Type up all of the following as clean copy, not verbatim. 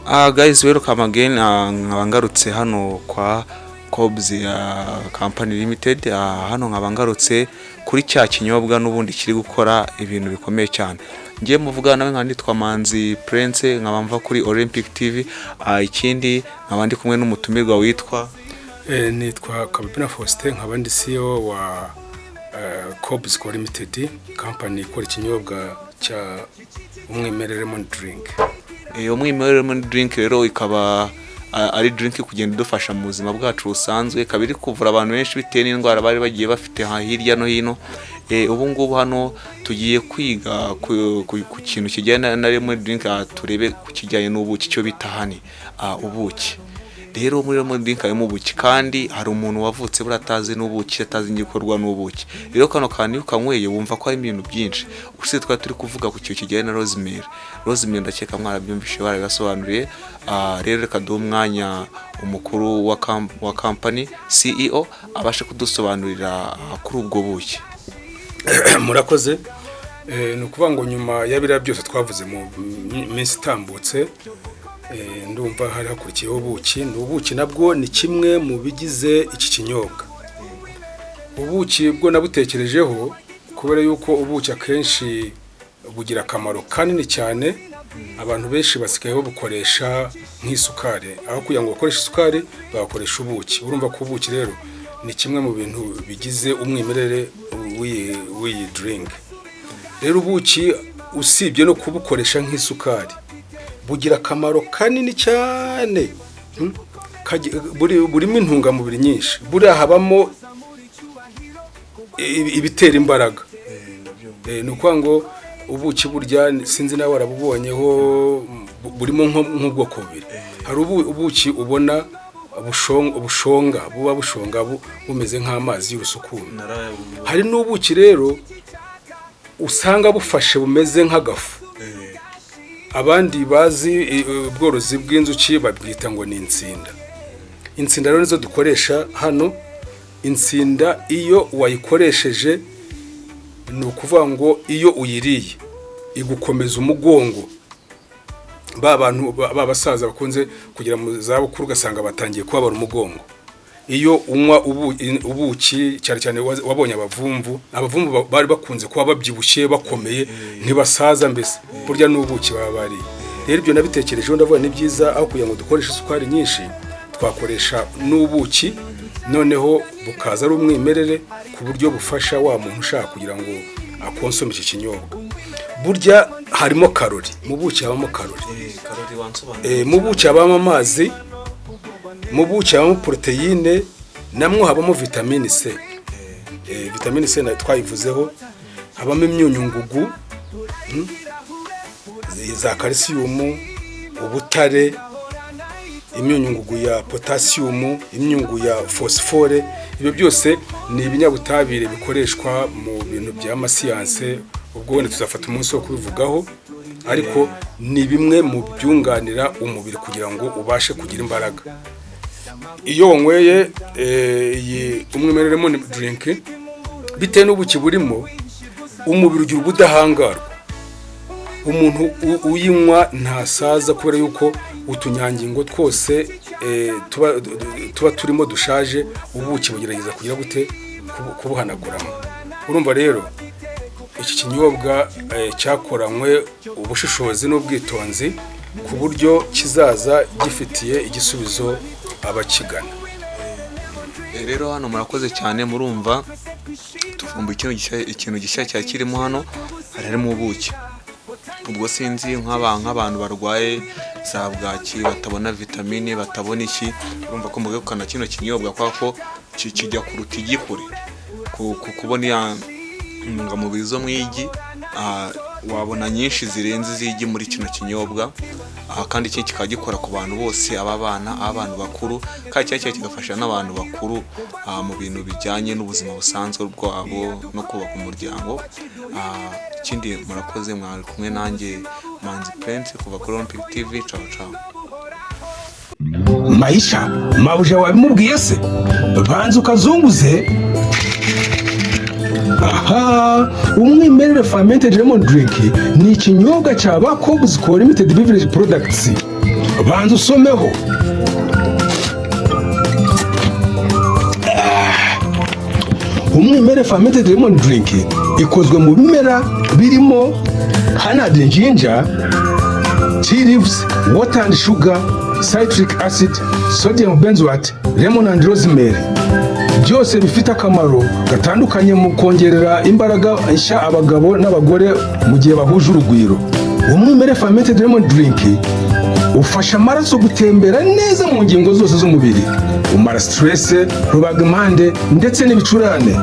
Guys, welcome again. Nkabangarutse hano kwa Cobs Company Limited. Hano nkabangarutse kuri cya kinyobwa n'ubundi kiri gukora ibintu bikomeye cyane. Ngiye muvuga nawe nka nitwa Manzi Prince, nkabamva kuri Olympic TV. Ikindi nkabandi kumwe n'umutumirwa witwa nitwa Kabina Faustin, nkabandi CEO wa Cobs Limited Company ikora ikinyobwa cya umwimerere lemon drink. Umwimerere lemon drink rero ikaba ari drink kugenda idufasha mu buzima bwacu busanzwe, kabiri kuvura abantu benshi bitewe n'indwara bari bagiye bafite hirya no hino. Ubu ngubu hano tugiye kwiga ku kintu kijyana na lemon drink, turebe ku kijyanye n'ubuki cyo bita hani ubuki. Rero muri lemon drink harimo ubuki, kandi hari umuntu wavutse buratazi n'ubuki, atazi igikorwa n'ubuki. Rero kano kantu ukanyweye wumva ko ari ibintu byinshi. Usitse twa turi kuvuga ku cyo kijyanye na rosemary. Rosemary ndakeka mwarabyumvishe barabisobanuriye. Rero reka duhe umwanya umukuru wa company CEO abashe kudusobanurira kuri ubwo buki. Murakoze. Ni ukuvuga ngo nyuma y'abira byose twavuze mu minsi itambutse, ndumva hari hakurikiyeho ubuki. Ubuki nabwo ni kimwe mu bigize iki kinyobwa. Ubuki bwo nabutekerejeho kubera yuko ubuki akenshi bugira akamaro kanini cyane. Abantu benshi basigaye babukoresha nk'isukari, aho kugira ngo bakoreshe isukari bakoresha ubuki. Urumva ko ubuki rero ni kimwe mu bintu bigize umwimerere w'iyi drink. Rero ubuki usibye no kubukoresha nk'isukari, bugira akamaro kanini cyane. Burimo intungamubiri nyinshi. Buriya habamo ibitera imbaraga. Ni ukuvuga ngo ubuki burya sinzi nawe warabubonyeho, burimo nk'ubwoko bubiri. Hari ubuki ubona bushonga, buba bushonga bumeze nk'amazi y'urusukuru. Hari n'ubuki rero usanga bufashe bumeze nk'agafu. Abandi bazi ubworozi bw'inzuki babwita ngo ni insinda. Insinda rero nizo dukoresha hano. Insinda iyo wayikoresheje, ni ukuvuga ngo iyo uyiriye igukomeza umugongo. Bantu babasaza bakunze kugira mu zabukuru ugasanga batangiye kubabara umugongo. Iyo unywa ubuki cyane cyane wabonye abavumvu bari bakunze kuba babyibushye bakomeye, ntibasaza mbese burya n'ubuki baba bari. Rero ibyo nabitekerejeho ndavuga ni byiza, aho kugira ngo dukoreshe isukari nyinshi twakoresha n'ubuki, noneho bukaza ari umwimerere ku buryo bufasha wa muntu ushaka kugira ngo akonsome iki kinyobwa. Burya harimo karori, mu buki habamo karori. Mu buki habamo amazi, mu buki habamo proteine, namwe habamo vitamine C. Vitamine C twayivuzeho. Habamo imyunyu ngugu, za calcium, ubutare, imyunyu ngugu ya potassium, imyungu ya phosphore. Ibyo byose ni ibinyabutabire bikoreshwa mu bintu bya masiyanse. Ubwo wenda tuzafata umunsi wo kubivugaho, ariko ni bimwe mu byunganira umubiri kugira ngo ubashe kugira imbaraga. Iyo wanyweye umwimerere lemon drink, bitewe n'ubuki burimo, umubiri ugira ubudahangarwa. Umuntu uyinywa ntasaza kubera yuko utunyangingo twose tuba turimo dushaje, ubuki bugerageza kugira gute kubuhanaguramo. Urumva rero iki kinyobwa cyakoranywe ubushishozi n'ubwitonzi ku buryo kizaza gifitiye igisubizo abakigana. Rero hano murakoze cyane, murumva tuvumba ikintu gishya cyakirimo hano. Harimo ubuki. Ubwo sinzi nk'abantu barwaye za bwaki, batabona vitamine, batabona iki, urumva ko mugekana kino kinyobwa kwako kijya kuruta igikure kubona ya intungamubiri zo mwigi. Wabona nyinshi zirenze zigi muri kino kinyobwa. Kandi iki kikagikora ku bantu bose, ababana, abantu bakuru, kandi cyane kigafasha n'abantu bakuru mu bintu bijyanye n'ubuzima busanzwe bwabo no kubaka umuryango. Ikindi murakoze, mwari kumwe nanjye Manzi Prince kuva kuri Olympic TV. Ciao ciao. Maisha mabuja wabimubwiye se? Banza ukazunguze. Aha, umwimerere fermented lemon drink ni ikinyobwa cya Cobs Limited Beverage Products. banza usomeho. Umwimerere fermented lemon drink ikozwe mu bimera birimo honey and ginger, tea leaves, water and sugar, citric acid, sodium benzoate, lemon and rosemary. Byose bifite akamaro gatandukanye mu kongerera imbaraga nshya abagabo n'abagore mu gihe bahuje urugwiro. Umwimerere fermented lemon drink ufasha amaraso gutembera neza mu ngingo zose z'umubiri, umara stress, rubagimpande ndetse n'ibicurane.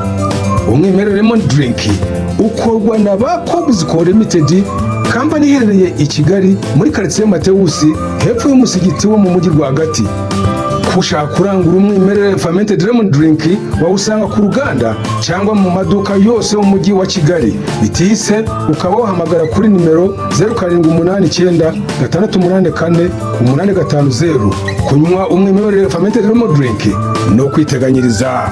Umwimerere lemon drink ukorwa na ba Cobs Co Limited, kampani iherereye i Kigali muri quartier Matewusi hepfo y'umusigiti wo mu mujyi rwagati. Ushaka kurangura umwimerere fermented lemon drink wawusanga ku ruganda cyangwa mu maduka yose mu mujyi wa Kigali. Bitise ukaba wahamagara kuri nimero 0789 684 850. Kunywa umwimerere fermented lemon drink no kwiteganyiriza.